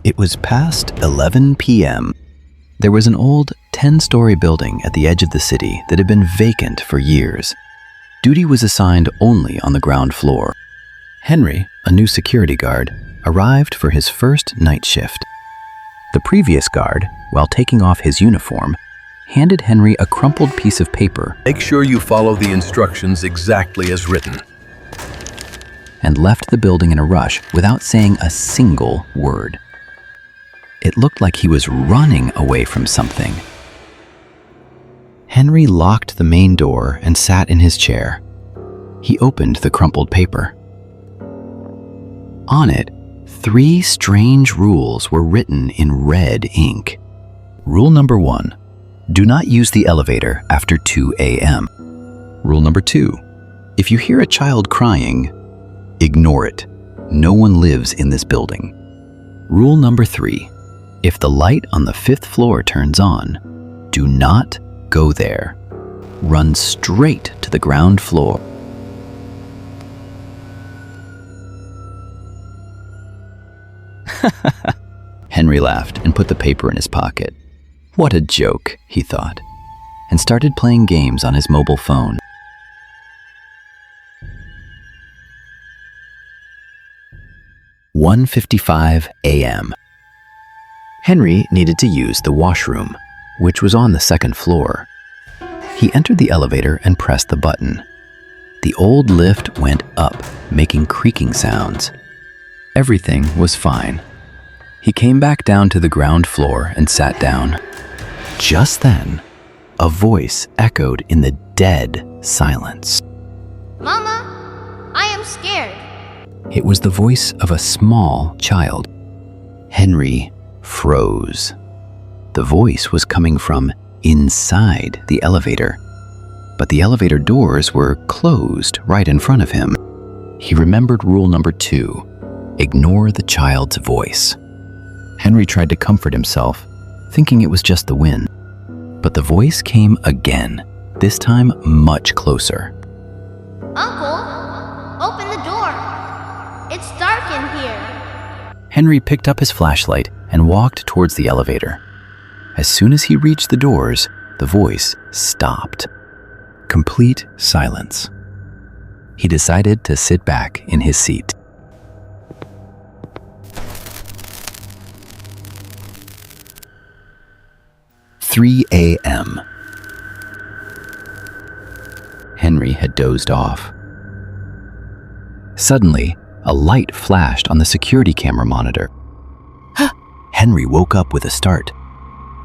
It was past 11 p.m. There was an old 10-story building at the edge of the city that had been vacant for years. Duty was assigned only on the ground floor. Henry, a new security guard, arrived for his first night shift. The previous guard, while taking off his uniform, handed Henry a crumpled piece of paper. Make sure you follow the instructions exactly as written. And left the building in a rush without saying a single word. It looked like he was running away from something. Henry locked the main door and sat in his chair. He opened the crumpled paper. On it, 3 strange rules were written in red ink. Rule number 1, do not use the elevator after 2 a.m. Rule number 2, if you hear a child crying, ignore it. No one lives in this building. Rule number 3, if the light on the 5th floor turns on, do not go there. Run straight to the ground floor. Henry laughed and put the paper in his pocket. What a joke, he thought, and started playing games on his mobile phone. "1:55 a.m. Henry needed to use the washroom, which was on the 2nd floor. He entered the elevator and pressed the button. The old lift went up, making creaking sounds. Everything was fine. He came back down to the ground floor and sat down. Just then, a voice echoed in the dead silence. Mama, I am scared. It was the voice of a small child. Henry froze. The voice was coming from inside the elevator, but the elevator doors were closed right in front of him. He remembered rule number 2, ignore the child's voice. Henry tried to comfort himself, thinking it was just the wind. But the voice came again, this time much closer. Uncle, open the door. It's dark in here. Henry picked up his flashlight and walked towards the elevator. As soon as he reached the doors, the voice stopped. Complete silence. He decided to sit back in his seat. "3 a.m. Henry had dozed off. Suddenly, a light flashed on the security camera monitor. Henry woke up with a start.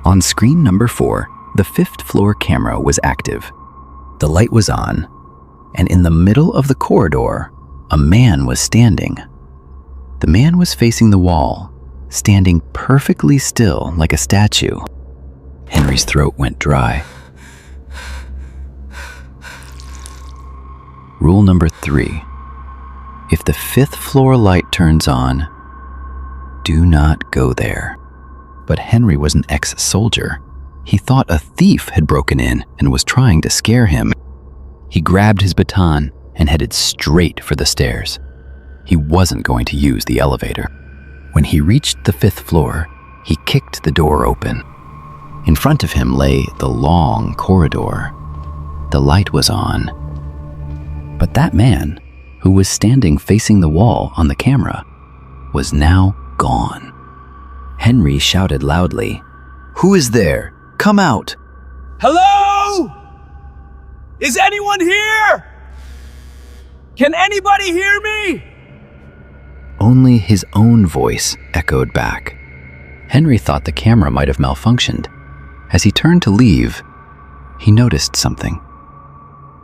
On screen number 4, the 5th floor camera was active. The light was on, and in the middle of the corridor, a man was standing. The man was facing the wall, standing perfectly still like a statue. Henry's throat went dry. Rule number 3. If the 5th floor light turns on, do not go there. But Henry was an ex-soldier. He thought a thief had broken in and was trying to scare him. He grabbed his baton and headed straight for the stairs. He wasn't going to use the elevator. When he reached the 5th floor, he kicked the door open. In front of him lay the long corridor. The light was on. But that man, who was standing facing the wall on the camera, was now gone. Henry shouted loudly, "Who is there? Come out!" Hello? Is anyone here? Can anybody hear me? Only his own voice echoed back. Henry thought the camera might have malfunctioned. As he turned to leave, he noticed something.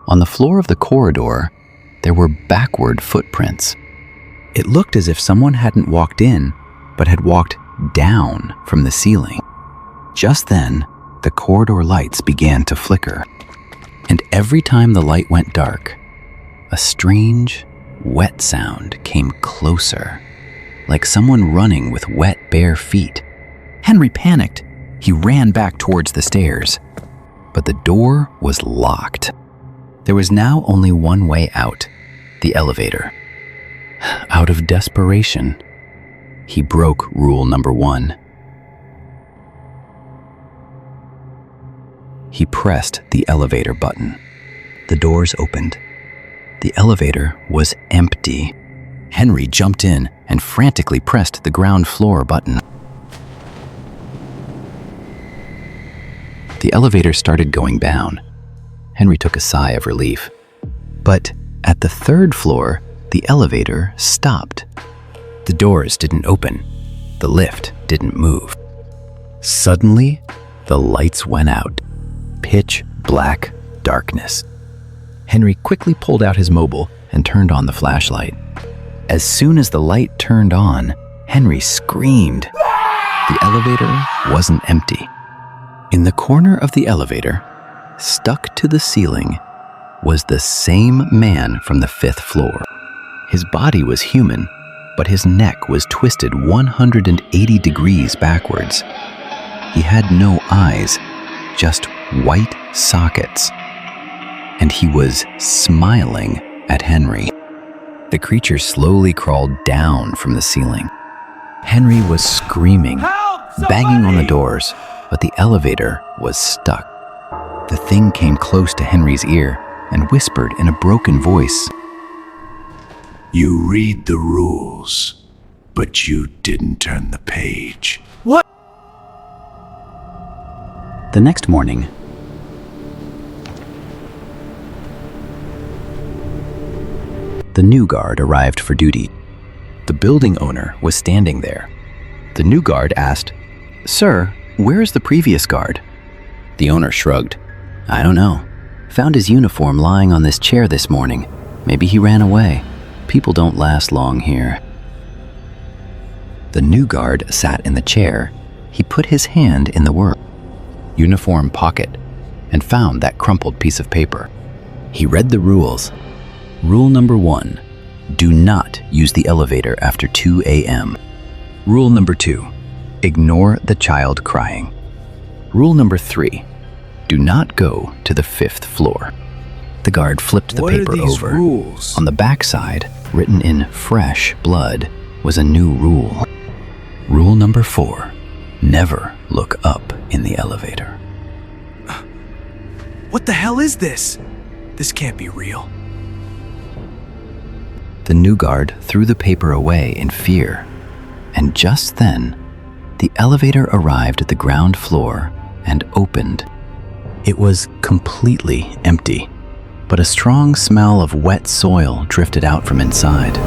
On the floor of the corridor, there were backward footprints. It looked as if someone hadn't walked in, but had walked down from the ceiling. Just then, the corridor lights began to flicker, and every time the light went dark, a strange, wet sound came closer, like someone running with wet, bare feet. Henry panicked. He ran back towards the stairs, but the door was locked. There was now only one way out, the elevator. Out of desperation, He broke rule number 1. He pressed the elevator button. The doors opened. The elevator was empty. Henry jumped in and frantically pressed the ground floor button. The elevator started going down. Henry took a sigh of relief. But at the 3rd floor, the elevator stopped. The doors didn't open. The lift didn't move. Suddenly, the lights went out. Pitch black darkness. Henry quickly pulled out his mobile and turned on the flashlight. As soon as the light turned on, Henry screamed. The elevator wasn't empty. In the corner of the elevator, stuck to the ceiling, was the same man from the 5th floor. His body was human, but his neck was twisted 180 degrees backwards. He had no eyes, just white sockets. And he was smiling at Henry. The creature slowly crawled down from the ceiling. Henry was screaming, banging on the doors, but the elevator was stuck. The thing came close to Henry's ear and whispered in a broken voice, "You read the rules, but you didn't turn the page." What? The next morning, the new guard arrived for duty. The building owner was standing there. The new guard asked, "Sir, where is the previous guard?" The owner shrugged. "I don't know. Found his uniform lying on this chair this morning. Maybe he ran away. People don't last long here." The new guard sat in the chair. He put his hand in the work uniform pocket and found that crumpled piece of paper. He read the rules. Rule number 1, do not use the elevator after 2 a.m. Rule number 2, ignore the child crying. Rule number 3, do not go to the 5th floor. The guard flipped the paper over. Rules? On the backside, written in fresh blood, was a new rule. Rule number 4, never look up in the elevator. What the hell is this? This can't be real. The new guard threw the paper away in fear, and just then, the elevator arrived at the ground floor and opened. It was completely empty, but a strong smell of wet soil drifted out from inside.